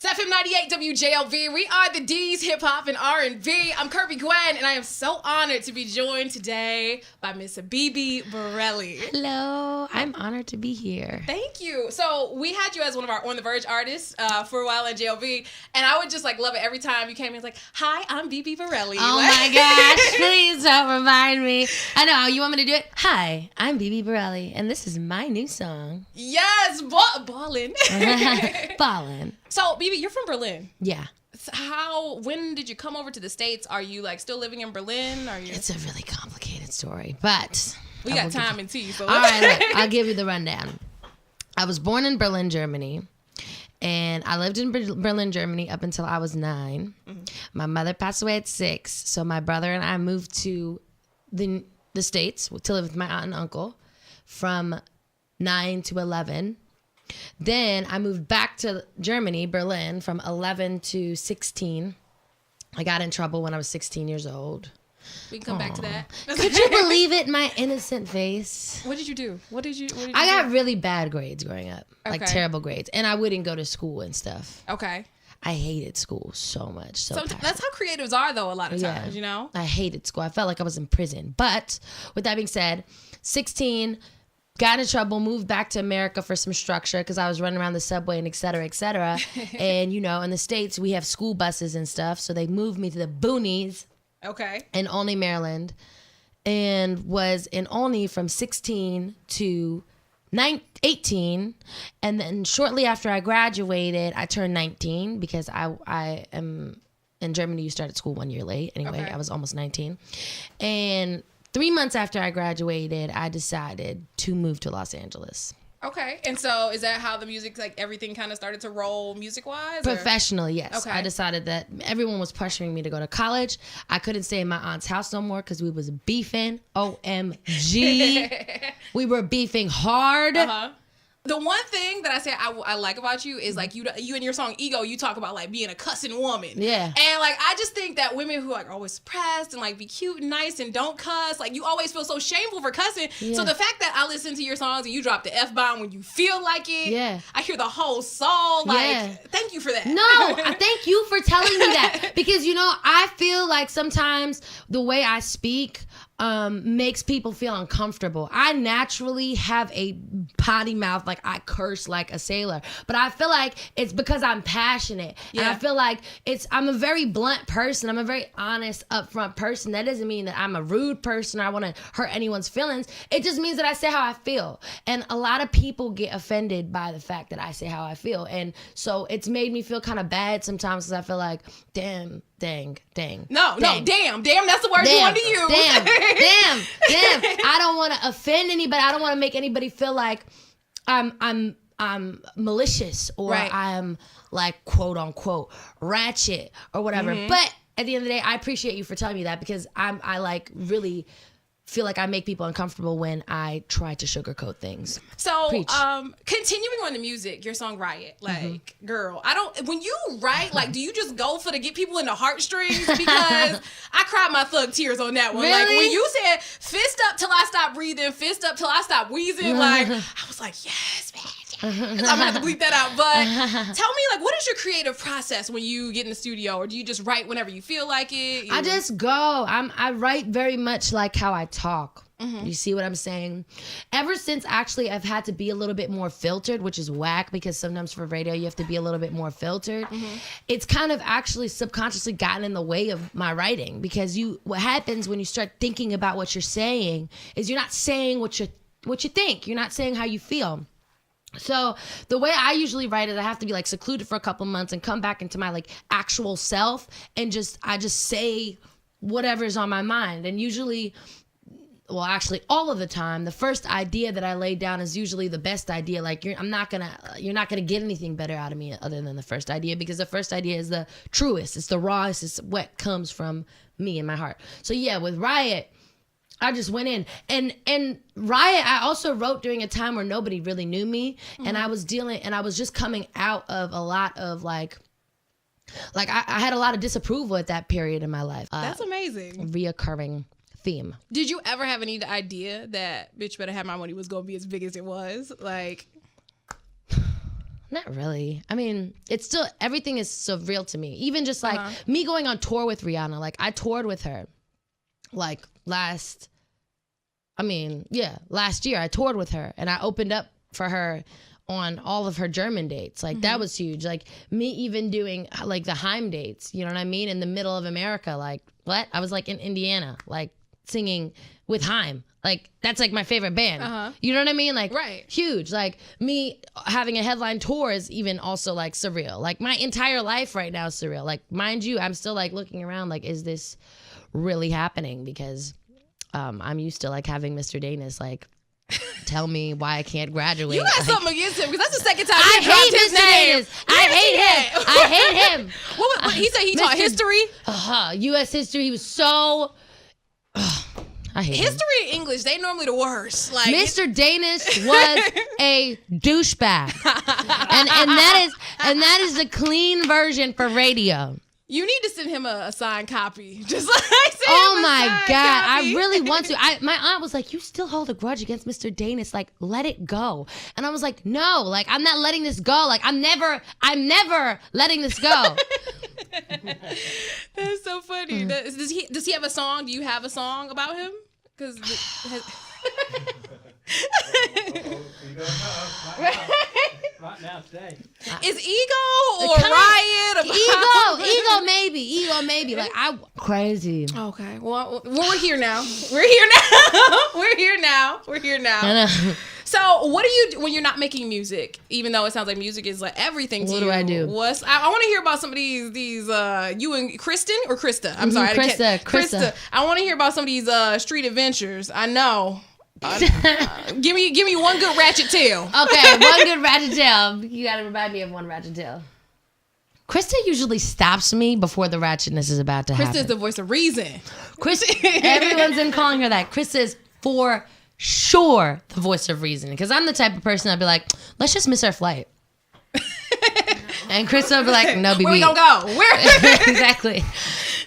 It's FM 98 WJLV. We are the D's, hip hop and R&B. I'm Kirby Gwen, and I am so honored to be joined today by Miss Bibi Bourelly. Hello, I'm honored to be here. Thank you. So we had you as one of our On the Verge artists for a while at JLV, and I would just like love it every time you came in. It's like, hi, I'm Bibi Bourelly. Oh my gosh, please don't remind me. I know, you want me to do it? Hi, I'm Bibi Bourelly, and this is my new song. Yes, ballin'. Ballin'. So, Bibi, you're from Berlin. Yeah. When did you come over to the States? Are you like still living in Berlin? It's a really complicated story, but we got time and tea. So all right, look, I'll give you the rundown. I was born in Berlin, Germany, and I lived in Berlin, Germany up until I was 9. Mm-hmm. My mother passed away at 6, so my brother and I moved to the States to live with my aunt and uncle from 9 to 11. Then I moved back to Germany, Berlin, from 11 to 16. I got in trouble when I was 16 years old. We can come back to that. Could you believe it? My innocent face. What did you do? I got really bad grades growing up, like terrible grades, and I wouldn't go to school and stuff. Okay. I hated school so much. That's how creatives are, though, a lot of times, you know? I hated school. I felt like I was in prison. But with that being said, 16... got in trouble, moved back to America for some structure because I was running around the subway and et cetera, et cetera. And, you know, in the States, we have school buses and stuff. So they moved me to the boonies. Okay. In Olney, Maryland. And was in Olney from 16 to 18. And then shortly after I graduated, I turned 19 because I am in Germany. You started school 1 year late. Anyway, okay. I was almost 19. And 3 months after I graduated, I decided to move to Los Angeles. Okay. And so is that how the music, like everything kind of started to roll music-wise? Professionally, yes. Okay. I decided that everyone was pressuring me to go to college. I couldn't stay in my aunt's house no more because we was beefing. OMG. We were beefing hard. Uh-huh. The one thing that I say I like about you is like you in your song Ego, you talk about like being a cussing woman. Yeah. And like I just think that women who like are always suppressed and like be cute and nice and don't cuss, like you always feel so shameful for cussing. Yeah. So the fact that I listen to your songs and you drop the F-bomb when you feel like it. Yeah. I hear the whole song. Like, thank you for that. No, thank you for telling me that. Because, you know, I feel like sometimes the way I speak makes people feel uncomfortable. I naturally have a potty mouth, like I curse like a sailor, but I feel like it's because I'm passionate. Yeah. And I feel like I'm a very blunt person. I'm a very honest, upfront person. That doesn't mean that I'm a rude person or I want to hurt anyone's feelings. It just means that I say how I feel. And a lot of people get offended by the fact that I say how I feel. And so it's made me feel kind of bad sometimes because I feel like, dang. No, damn, that's the word you want to use. Damn. I don't want to offend anybody. I don't want to make anybody feel like I'm malicious or I'm like quote unquote ratchet or whatever. Mm-hmm. But at the end of the day, I appreciate you for telling me that because I like really feel like I make people uncomfortable when I try to sugarcoat things. So, continuing on the music, your song Riot, like, girl, when you write, like, do you just go for to get people in the heartstrings? Because I cried my thug tears on that one. Really? Like, when you said, fist up till I stop breathing, fist up till I stop wheezing, like, I was like, yes, man. I'm gonna have to bleep that out. But tell me, like, what is your creative process when you get in the studio, or do you just write whenever you feel like it? I just go. I write very much like how I talk. Mm-hmm. You see what I'm saying? Ever since actually I've had to be a little bit more filtered, which is whack because sometimes for radio you have to be a little bit more filtered. Mm-hmm. It's kind of actually subconsciously gotten in the way of my writing because what happens when you start thinking about what you're saying is you're not saying what you think. You're not saying how you feel. So the way I usually write is I have to be like secluded for a couple months and come back into my like actual self and I just say whatever's on my mind. And usually, well, actually all of the time, the first idea that I lay down is usually the best idea. Like you're not gonna get anything better out of me other than the first idea because the first idea is the truest. It's the rawest. It's what comes from me in my heart. So yeah, with Riot, I just went in and Riot, I also wrote during a time where nobody really knew me. Mm-hmm. And I was just coming out of a lot of like I had a lot of disapproval at that period in my life. That's amazing. Reoccurring theme. Did you ever have any idea that Bitch Better Have My Money was going to be as big as it was? Like, Not really. I mean, it's still, everything is surreal to me. Even just like me going on tour with Rihanna. Like I toured with her like last year I toured with her and I opened up for her on all of her German dates. Like that was huge. Like me even doing like the Heim dates, you know what I mean? In the middle of America. Like what? I was like in Indiana, like singing with Heim. Like, that's like my favorite band. You know what I mean? Like, huge. Like, me having a headline tour is even also like surreal. Like, my entire life right now is surreal. Like, mind you, I'm still like looking around like, is this really happening? Because I'm used to like having Mr. Danis like tell me why I can't graduate. You got like, something against him because that's the second time I hate Mr. Danis. I hate him. What he said he taught history? U.S. history. He was so... I hate history and English, they normally the worst. Like Mr. Danis was a douchebag. and that is the clean version for radio. You need to send him a signed copy. Just like oh my God. Copy. I really want to. My aunt was like, you still hold a grudge against Mr. Danis. Like, let it go. And I was like, no, like, I'm not letting this go. Like, I'm never letting this go. That's so funny. Does he have a song? Do you have a song about him? Because right now, today. Is Ego or Riot? Ego maybe. Like I crazy. Okay. Well, we're here now. We're here now. I know. So, what do you do when you're not making music? Even though it sounds like music is like everything to you. What do I do? I want to hear about some of these. You and Kristen or Krista? I'm sorry, Krista. I want to hear about some of these street adventures. I know. Give me one good ratchet tale. Okay, one good ratchet tale. You gotta remind me of one ratchet tale. Krista usually stops me before the ratchetness is about to happen. Krista is the voice of reason. Everyone's been calling her that. Krista is for sure the voice of reason. Because I'm the type of person I'd be like, let's just miss our flight. And Krista would be like, no, BB. Where we gonna go? Where? Exactly.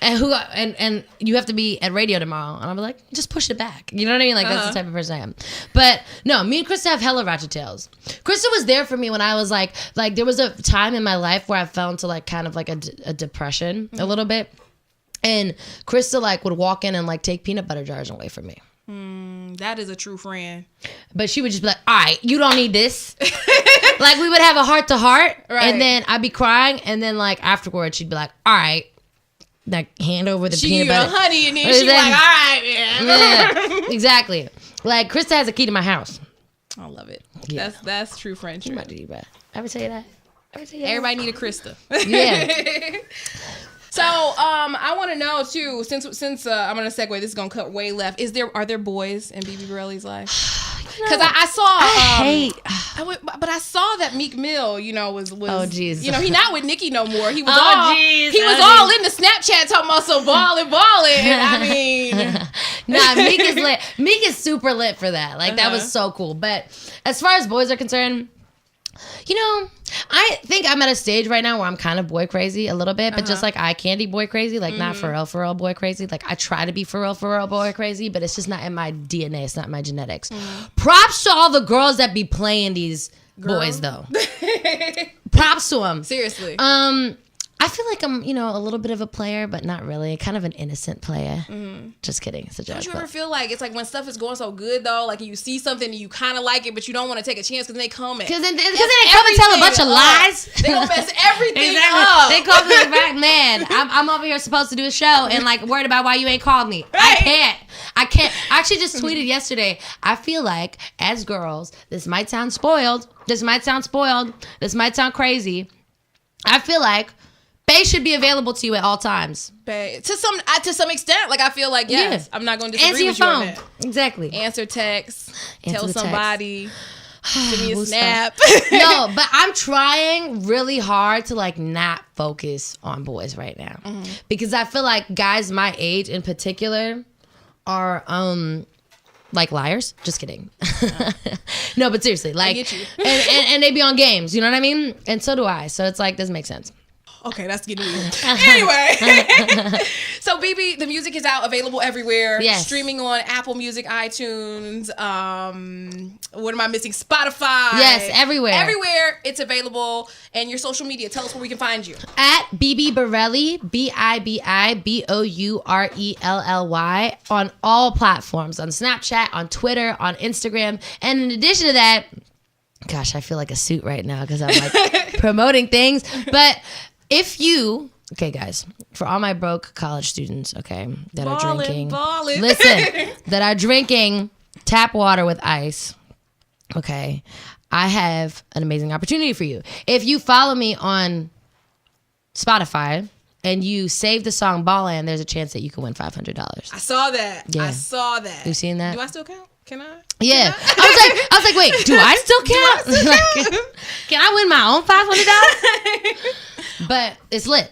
And you have to be at radio tomorrow. And I'll be like, just push it back. You know what I mean? Like, that's the type of person I am. But no, me and Krista have hella ratchet tales. Krista was there for me when I was like there was a time in my life where I fell into like kind of like a depression a little bit. And Krista like would walk in and like take peanut butter jars away from me. That is a true friend. But she would just be like, all right, you don't need this. Like, we would have a heart-to-heart, and then I'd be crying, and then, like, afterwards, she'd be like, all right, like, hand over the peanut butter. Honey, and then she'd be like, all right, man. Yeah, exactly. Like, Krista has a key to my house. I love it. Yeah. That's true friendship. Ever say that? Everybody need a Krista. Yeah. So, I want to know too. Since I'm gonna segue, this is gonna cut way left. Are there boys in Bibi Bourelly's life? Because I saw. But I saw that Meek Mill, was. Oh jeez. He's not with Nicki no more. He was all in the Snapchat talking about some balling. I mean, nah, Meek is lit. Meek is super lit for that. Like that was so cool. But as far as boys are concerned, I think I'm at a stage right now where I'm kind of boy crazy a little bit, but just like eye candy boy crazy, like not for real boy crazy. Like I try to be for real boy crazy, but it's just not in my DNA. It's not in my genetics. Props to all the girls that be playing these boys though. Props to them. Seriously. I feel like I'm, a little bit of a player, but not really. Kind of an innocent player. Just kidding. It's a joke. Don't you ever feel like it's like when stuff is going so good though, like you see something and you kind of like it, but you don't want to take a chance because they come and because they come and tell a bunch of lies. They gonna mess everything up. They call me back, man. I'm over here supposed to do a show and like worried about why you ain't called me. Right. I can't. I actually just tweeted yesterday. I feel like as girls, this might sound spoiled. This might sound crazy. I feel like Bae should be available to you at all times. Bae, to some extent, like I feel like yes, I'm not going to disagree with you on that. Exactly. Answer text. Tell somebody. Give me a snap. No, but I'm trying really hard to like not focus on boys right now because I feel like guys my age in particular are like liars. Just kidding. No, but seriously, like, I get you. and they be on games. You know what I mean? And so do I. So it's like this makes sense. Okay, that's getting weird. Anyway, so Bibi, the music is out, available everywhere. Yes. Streaming on Apple Music, iTunes. What am I missing? Spotify. Yes, everywhere. Everywhere it's available. And your social media. Tell us where we can find you. At Bibi Bourelly, BIBIBOURELLY, on all platforms, on Snapchat, on Twitter, on Instagram. And in addition to that, gosh, I feel like a suit right now because I'm like promoting things. But if you, okay, guys, for all my broke college students, okay, that are drinking, listen, that are drinking tap water with ice, okay, I have an amazing opportunity for you. If you follow me on Spotify and you save the song Ballin', there's a chance that you can win $500. I saw that. Yeah. I saw that. You seen that? Do I still count? Can I? Yeah. I was like, wait, do I still count? Can I win my own $500? But it's lit.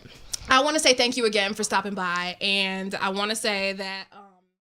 I want to say thank you again for stopping by, and I want to say that